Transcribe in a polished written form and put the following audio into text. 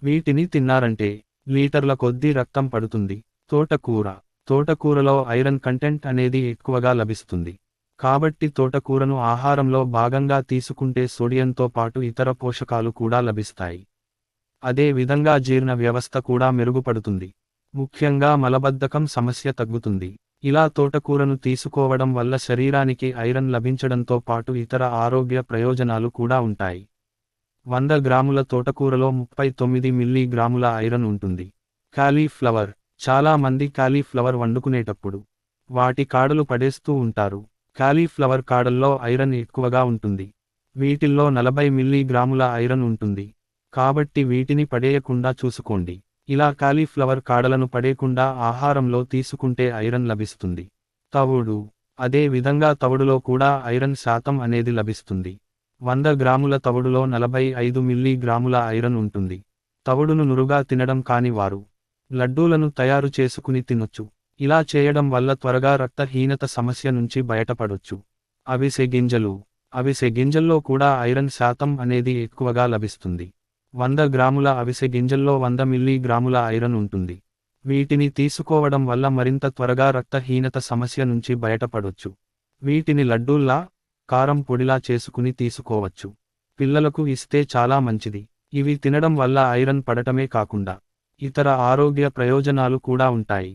వీటిని తిన్నారంటే లీటర్ల కొద్దీ రక్తం పడుతుంది. తోటకూర. తోటకూరలో ఐరన్ కంటెంట్ అనేది ఎక్కువగా లభిస్తుంది. కాబట్టి తోటకూరను ఆహారంలో భాగంగా తీసుకుంటే సోడియంతో పాటు ఇతర పోషకాలు కూడా లభిస్తాయి. అదే విధంగా జీర్ణ వ్యవస్థ కూడా మెరుగుపడుతుంది. ముఖ్యంగా మలబద్ధకం సమస్య తగ్గుతుంది. ఇలా తోటకూరను తీసుకోవడం వల్ల శరీరానికి ఐరన్ లభించడంతో పాటు ఇతర ఆరోగ్య ప్రయోజనాలు కూడా ఉంటాయి. 100 గ్రాముల తోటకూరలో 39 మిల్లీగ్రాముల ఐరన్ ఉంటుంది. కాలీఫ్లవర్. చాలా మంది కాలీఫ్లవర్ వండుకునేటప్పుడు వాటి కాడలు పడేస్తూ ఉంటారు. కాలీఫ్లవర్ కాడల్లో ఐరన్ ఎక్కువగా ఉంటుంది. వీటిల్లో 40 మిల్లీగ్రాముల ఐరన్ ఉంటుంది. కాబట్టి వీటిని పడేయకుండా చూసుకోండి. ఇలా కాలీఫ్లవర్ కాడలను పడేయకుండా ఆహారంలో తీసుకుంటే ఐరన్ లభిస్తుంది. తవుడు. అదే విధంగా తవుడులో కూడా ఐరన్ శాతం అనేది లభిస్తుంది. 100 గ్రాముల తవుడులో 45 మిల్లీగ్రాముల ఐరన్ ఉంటుంది. తవుడును నురుగా తినడం కాని వారు లడ్డూలను తయారు చేసుకుని తినొచ్చు. ఇలా చేయడం వల్ల త్వరగా రక్తహీనత సమస్య నుంచి బయటపడొచ్చు. అవిసె గింజలు. అవిసె గింజల్లో కూడా ఐరన్ శాతం అనేది ఎక్కువగా లభిస్తుంది. 100 గ్రాముల అవిసె గింజల్లో 100 మిల్లీగ్రాముల ఐరన్ ఉంటుంది. వీటిని తీసుకోవడం వల్ల మరింత త్వరగా రక్తహీనత సమస్య నుంచి బయటపడొచ్చు. వీటిని లడ్డూల్లా, కారం పొడిలా చేసుకుని తీసుకోవచ్చు. పిల్లలకు ఇస్తే చాలా మంచిది. ఇవి తినడం వల్ల ఐరన్ పడటమే కాకుండా ఇతర ఆరోగ్య ప్రయోజనాలు కూడా ఉంటాయి.